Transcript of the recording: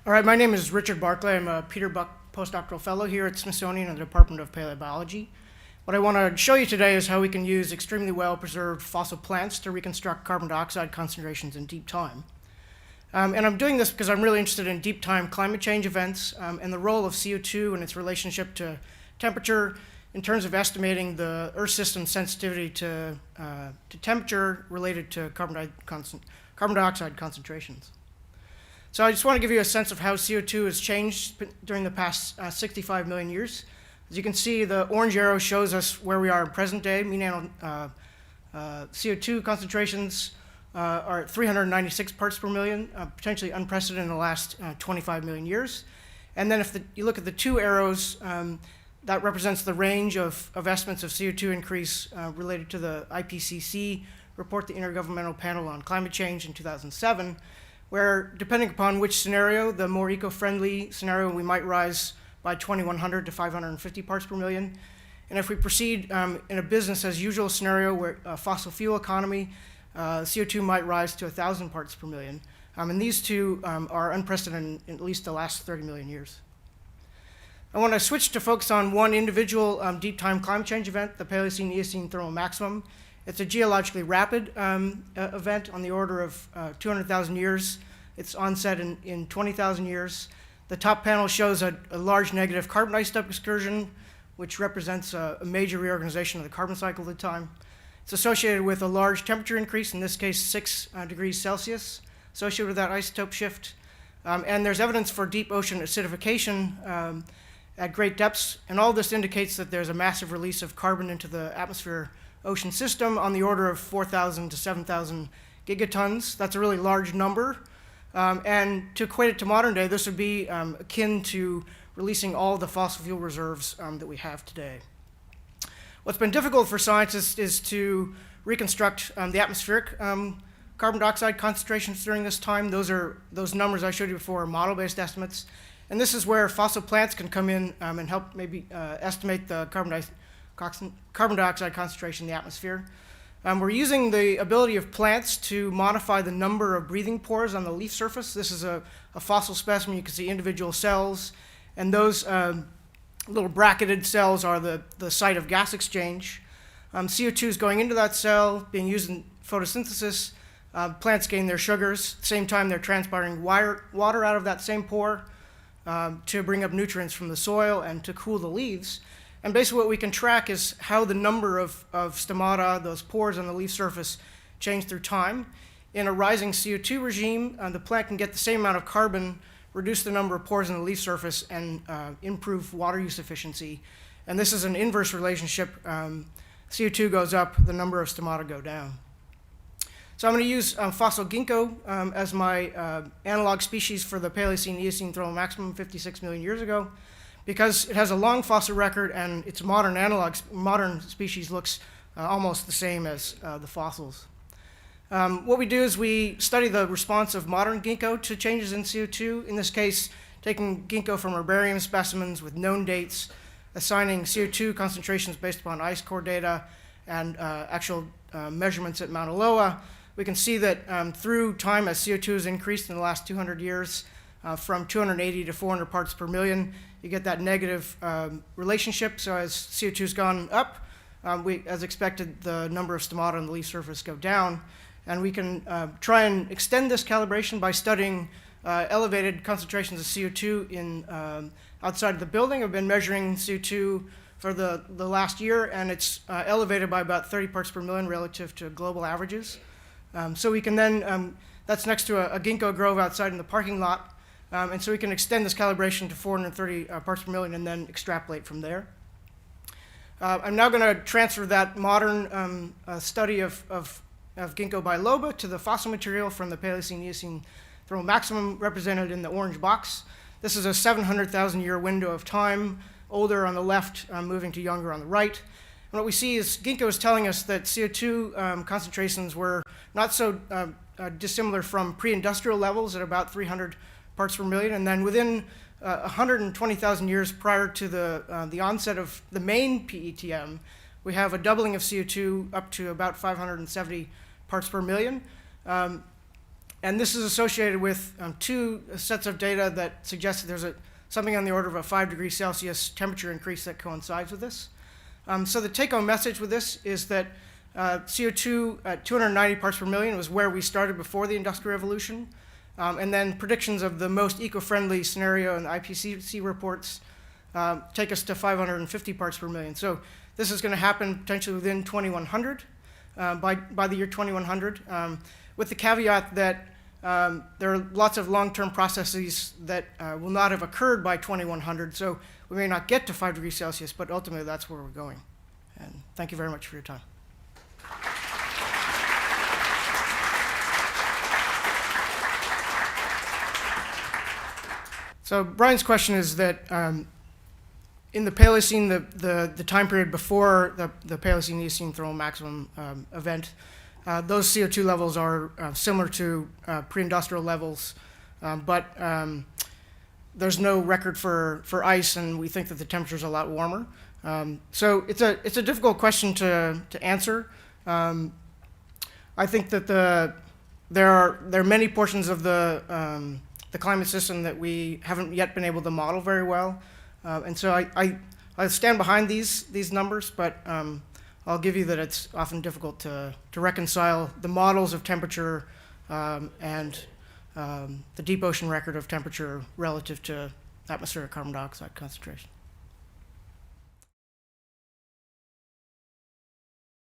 All right, my name is Richard Barclay. I'm a Peter Buck Postdoctoral Fellow here at Smithsonian in the Department of Paleobiology. What I want to show you today is how we can use extremely well-preserved fossil plants to reconstruct carbon dioxide concentrations in deep time. And I'm doing this because I'm really interested in deep time climate change events and the role of CO2 and its relationship to temperature in terms of estimating the Earth system's sensitivity to temperature related to carbon dioxide concentrations. So I just want to give you a sense of how CO2 has changed during the past 65 million years. As you can see, the orange arrow shows us where we are in present day. Mean CO2 concentrations are at 396 parts per million, potentially unprecedented in the last 25 million years. And then if you look at the two arrows, that represents the range of estimates of CO2 increase related to the IPCC report, the Intergovernmental Panel on Climate Change in 2007, where depending upon which scenario, the more eco-friendly scenario, we might rise by 2,100 to 550 parts per million. And if we proceed in a business as usual scenario where a fossil fuel economy, CO2 might rise to 1,000 parts per million. And these two are unprecedented in at least the last 30 million years. I want to switch to focus on one individual deep time climate change event, the Paleocene-Eocene thermal maximum. It's a geologically rapid event on the order of 200,000 years. Its onset in 20,000 years. The top panel shows a large negative carbon isotope excursion, which represents a major reorganization of the carbon cycle at the time. It's associated with a large temperature increase, in this case 6 degrees Celsius, associated with that isotope shift. And there's evidence for deep ocean acidification at great depths, and all this indicates that there's a massive release of carbon into the atmosphere ocean system on the order of 4,000 to 7,000 gigatons. That's a really large number. And to equate it to modern day, this would be akin to releasing all the fossil fuel reserves that we have today. What's been difficult for scientists is to reconstruct the atmospheric carbon dioxide concentrations during this time. Those numbers I showed you before are model-based estimates. And this is where fossil plants can come in and help maybe estimate the carbon dioxide concentration in the atmosphere. We're using the ability of plants to modify the number of breathing pores on the leaf surface. This is a fossil specimen. You can see individual cells, and those little bracketed cells are the site of gas exchange. CO2 is going into that cell, being used in photosynthesis. Plants gain their sugars. At the same time, they're transpiring water out of that same pore to bring up nutrients from the soil and to cool the leaves. And basically what we can track is how the number of stomata, those pores on the leaf surface, change through time. In a rising CO2 regime, the plant can get the same amount of carbon, reduce the number of pores on the leaf surface, and improve water use efficiency. And this is an inverse relationship. CO2 goes up, the number of stomata go down. So I'm going to use fossil ginkgo as my analog species for the Paleocene-Eocene thermal maximum 56 million years ago, because it has a long fossil record and its modern species looks almost the same as the fossils. What we do is we study the response of modern ginkgo to changes in CO2, in this case taking ginkgo from herbarium specimens with known dates, assigning CO2 concentrations based upon ice core data and actual measurements at Mauna Loa. We can see that through time, as CO2 has increased in the last 200 years, from 280 to 400 parts per million, you get that negative relationship. So as CO2 has gone up, as expected, the number of stomata on the leaf surface go down. And we can try and extend this calibration by studying elevated concentrations of CO2 in outside of the building. I've been measuring CO2 for the last year, and it's elevated by about 30 parts per million relative to global averages. So we can then, that's next to a ginkgo grove outside in the parking lot. And so we can extend this calibration to 430 parts per million and then extrapolate from there. I'm now going to transfer that modern study of ginkgo biloba to the fossil material from the Paleocene-Eocene thermal maximum represented in the orange box. This is a 700,000 year window of time, older on the left, moving to younger on the right. And what we see is ginkgo is telling us that CO2 concentrations were not so dissimilar from pre-industrial levels at about 300 parts per million, and then within 120,000 years prior to the onset of the main PETM, we have a doubling of CO2 up to about 570 parts per million. And this is associated with two sets of data that suggest that there's something on the order of a 5 degrees Celsius temperature increase that coincides with this. So the take-home message with this is that CO2 at 290 parts per million was where we started before the Industrial Revolution. And then predictions of the most eco-friendly scenario in the IPCC reports take us to 550 parts per million. So this is going to happen potentially within 2100, by the year 2100, with the caveat that there are lots of long-term processes that will not have occurred by 2100, so we may not get to 5 degrees Celsius, but ultimately that's where we're going. And thank you very much for your time. So Brian's question is that in the Paleocene, the time period before the Paleocene-Eocene thermal maximum event, those CO2 levels are similar to pre-industrial levels, but there's no record for ice, and we think that the temperature is a lot warmer. So it's a difficult question to answer. I think that there are many portions of the climate system that we haven't yet been able to model very well, and so I stand behind these numbers, but I'll give you that it's often difficult to reconcile the models of temperature and the deep ocean record of temperature relative to atmospheric carbon dioxide concentration.